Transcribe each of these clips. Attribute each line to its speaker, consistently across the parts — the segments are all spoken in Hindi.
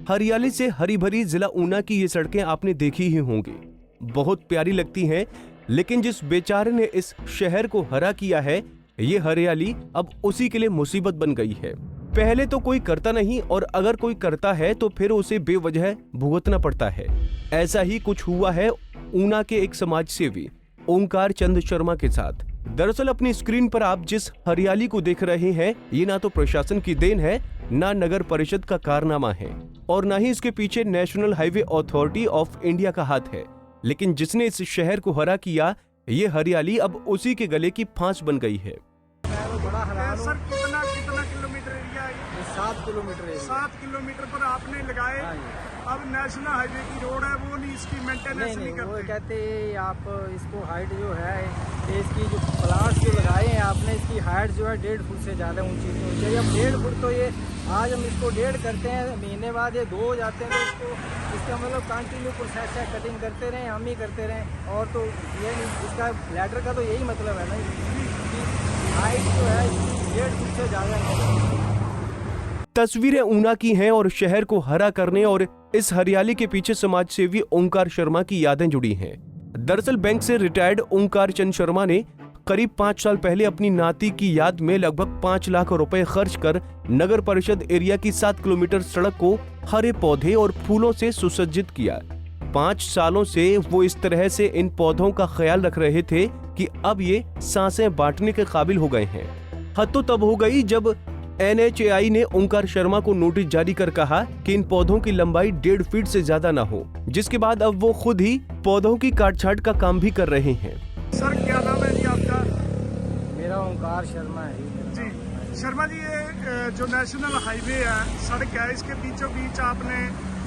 Speaker 1: हरियाली से हरी भरी जिला ऊना की ये सड़कें आपने देखी ही होंगी, बहुत प्यारी लगती हैं, लेकिन जिस बेचारे ने इस शहर को हरा किया है, ये हरियाली अब उसी के लिए मुसीबत बन गई है। पहले तो कोई करता नहीं, और अगर कोई करता है तो फिर उसे बेवजह भुगतना पड़ता है। ऐसा ही कुछ हुआ है ऊना के एक समाज सेवी ओंकार चंद शर्मा के साथ। दरअसल अपनी स्क्रीन पर आप जिस हरियाली को देख रहे हैं, ये ना तो प्रशासन की देन है, ना नगर परिषद का कारनामा है, और ना ही इसके पीछे national highway authority of India का हाथ है। लेकिन जिसने इस शहर को हरा किया, ये हरियाली अब उसी के गले की फांस बन गई है।
Speaker 2: सर कितना किलोमीटर एरिया है?
Speaker 3: 7 किलोमीटर।
Speaker 2: 7 किलोमीटर पर आपने लगाए। अब नेशनल हाईवे की रोड है, वो नहीं इसकी मेंटेनेंस नहीं करते।
Speaker 3: वो कहते आप इसको हाइट जो है, इसकी जो प्लांट्स जो लगाए हैं आपने, इसकी हाइट जो है 1.5 फुट से ज़्यादा ऊंची नहीं होनी चाहिए। अब 1.5 फुट तो ये आज हम इसको 1.5 करते हैं, महीने बाद ये 2 हो जाते हैं, तो इसका मतलब कंटिन्यू प्रोसेस है, कटिंग करते रहें, हम ही करते रहें। और तो ये इसका लेटर का तो यही मतलब है ना कि हाइट जो है 1.5 फुट से ज़्यादा नहीं।
Speaker 1: तस्वीरें ऊना की हैं और शहर को हरा करने और इस हरियाली के पीछे समाज सेवी ओंकार शर्मा की यादें जुड़ी हैं। दरअसल बैंक से रिटायर्ड ओंकार चंद शर्मा ने करीब 5 साल पहले अपनी नाती की याद में लगभग 5 लाख रुपए खर्च कर नगर परिषद एरिया की 7 किलोमीटर सड़क को हरे पौधे और फूलों से सुसज्जित किया। 5 सालों से वो इस तरह से इन पौधों का ख्याल रख रहे थे कि अब ये सांसें बांटने के काबिल हो गए हैं। हद तो तब हो गई जब NHAI ने ओंकार शर्मा को नोटिस जारी कर कहा कि इन पौधों की लंबाई 1.5 फीट से ज्यादा ना हो, जिसके बाद अब वो खुद ही पौधों की काट-छांट का काम भी कर रहे हैं।
Speaker 2: सर क्या नाम है जी आपका?
Speaker 3: मेरा ओंकार शर्मा है
Speaker 2: जी। शर्मा जी, ये जो नेशनल हाईवे है, सड़क है, इसके बीचों बीच आपने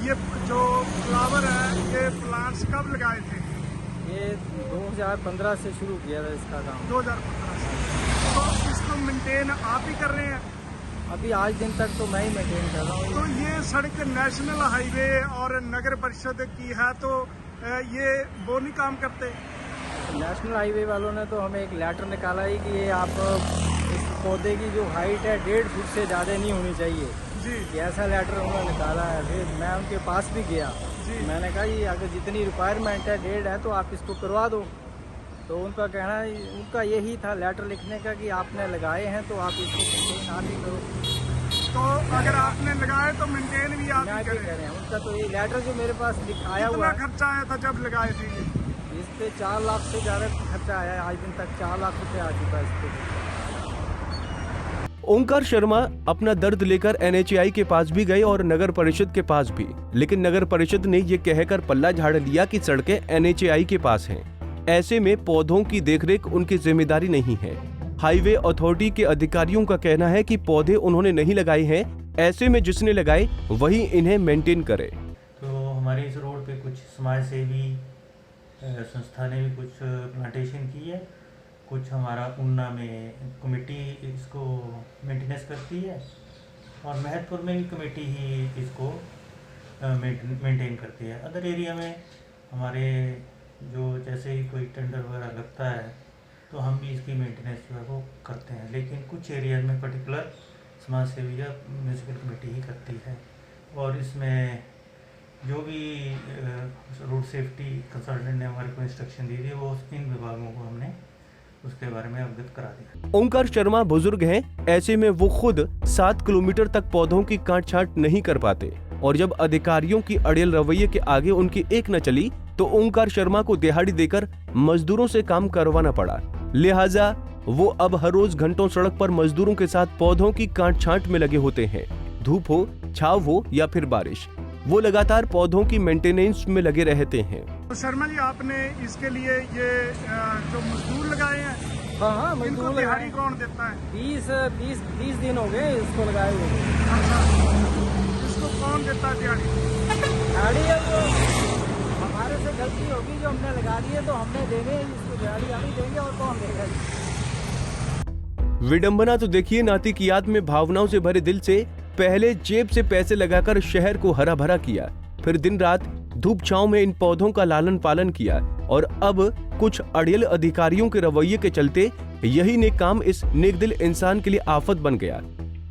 Speaker 2: ये जो फ्लावर है, ये प्लांट्स कब लगाए थे?
Speaker 3: ये 2015 से शुरू किया था इसका काम।
Speaker 2: 2015 से। तो इसको मेंटेन आप ही कर रहे हैं?
Speaker 3: अभी आज दिन तक तो मैं ही मेंटेन कर रहा हूँ।
Speaker 2: तो ये सड़क नेशनल हाईवे और नगर परिषद की है, तो ये वो नहीं काम करते?
Speaker 3: नेशनल हाईवे वालों ने तो हमें एक लेटर निकाला है कि ये आप इस पौधे की जो हाइट है 1.5 फुट से ज़्यादा नहीं होनी चाहिए
Speaker 2: जी।
Speaker 3: ऐसा लेटर उन्होंने निकाला है। फिर मैं उनके पास भी गया जी। मैंने कहा ये अगर जितनी रिक्वायरमेंट है 1.5 है तो आप इसको करवा दो। तो उनका कहना, उनका यही था लेटर लिखने का कि आपने लगाए हैं तो आप इसको मेंटेन आप ही करो।
Speaker 2: तो अगर आपने लगाए तो मेंटेन भी आप ही
Speaker 3: करें। उनका तो ये लेटर जो मेरे पास आया हुआ है।
Speaker 2: खर्चा आया था जब लगाए थे?
Speaker 3: इस पे 4 लाख से ज़्यादा खर्चा आया है। आज दिन तक 4 लाख रुपये आ चुका है इस पे।
Speaker 1: ओंकार शर्मा अपना दर्द लेकर NHAI के पास भी गए और नगर परिषद के पास भी, लेकिन नगर परिषद ने ये कहकर पल्ला झाड़ लिया कि सड़कें NHAI के पास हैं। ऐसे में पौधों की देखरेख उनकी जिम्मेदारी नहीं है। हाईवे अथॉरिटी के अधिकारियों का कहना है कि पौधे उन्होंने नहीं लगाए हैं, ऐसे में जिसने लगाए वही इन्हें मेंटेन करे।
Speaker 4: तो हमारे इस रोड पे कुछ समाज सेवी संस्था ने भी कुछ प्लांटेशन की है, कुछ हमारा ऊना में कमेटी इसको मेंटेनेंस करती है, और महतपुर में भी कमेटी ही इसको मेंटेन करती है। अदर एरिया में हमारे जो जैसे ही कोई टेंडर वगैरह लगता है तो हम भी इसकी मेंटेनेंस जो है वो करते हैं, लेकिन कुछ एरिया में पर्टिकुलर समाज सेवी या म्यूनसिपल कमेटी ही करती है। और इसमें जो भी रोड सेफ्टी कंसल्टेंट ने हमारे को इंस्ट्रक्शन दी थी, वो इन विभागों को हमने उसके बारे में अवगत करा दिया।
Speaker 1: ओंकार शर्मा बुजुर्ग हैं, ऐसे में वो खुद 7 किलोमीटर तक पौधों की काट-छांट नहीं कर पाते, और जब अधिकारियों की अड़ियल रवैये के आगे उनकी एक न चली तो ओंकार शर्मा को दिहाड़ी देकर मजदूरों से काम करवाना पड़ा। लिहाजा वो अब हर रोज घंटों सड़क पर मजदूरों के साथ पौधों की काट-छांट में लगे होते हैं। धूप हो, छाव हो या फिर बारिश, वो लगातार पौधों की मेंटेनेंस में लगे रहते हैं।
Speaker 2: तो शर्मा जी, आपने इसके लिए ये जो मजदूर लगाए हैं?
Speaker 3: हाँ, मजदूर
Speaker 2: दिहाड़ी कौन देता है?
Speaker 3: 20 दिन हो गए इसको लगाए हुए।
Speaker 2: अच्छा, इसको कौन देता है दिहाड़ी?
Speaker 3: हमारे से गलती होगी, जो हमने लगा दी है तो हमने देंगे इसको दिहाड़ी, हम ही देंगे, और कौन देगा?
Speaker 1: विडंबना तो देखिए, नाती की याद में भावनाओं से भरे दिल से पहले जेब से पैसे लगाकर शहर को हरा भरा किया, फिर दिन रात धूप छांव में इन पौधों का लालन पालन किया, और अब कुछ अड़ियल अधिकारियों के रवैये के चलते यही नेक काम इस नेकदिल इंसान के लिए आफत बन गया।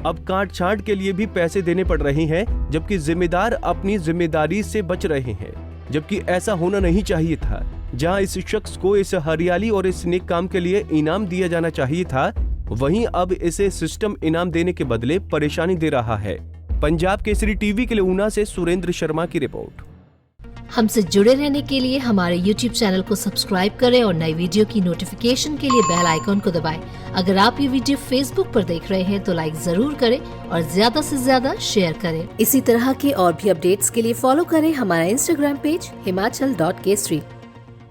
Speaker 1: अब काट छांट के लिए भी पैसे देने पड़ रहे हैं, जबकि जिम्मेदार अपनी जिम्मेदारी से बच रहे हैं, जबकि ऐसा होना नहीं चाहिए था। जहां इस शख्स को इस हरियाली और इस नेक काम के लिए इनाम दिया जाना चाहिए था, वहीं अब इसे सिस्टम इनाम देने के बदले परेशानी दे रहा है। पंजाब केसरी टीवी के लिए ऊना से सुरेंद्र शर्मा की रिपोर्ट।
Speaker 5: हमसे जुड़े रहने के लिए हमारे YouTube चैनल को सब्सक्राइब करें और नई वीडियो की नोटिफिकेशन के लिए बेल आइकॉन को दबाएं। अगर आप ये वीडियो Facebook पर देख रहे हैं तो लाइक जरूर करें और ज्यादा से ज्यादा शेयर करें। इसी तरह के और भी अपडेट्स के लिए फॉलो करें हमारा Instagram पेज himachal.kesri।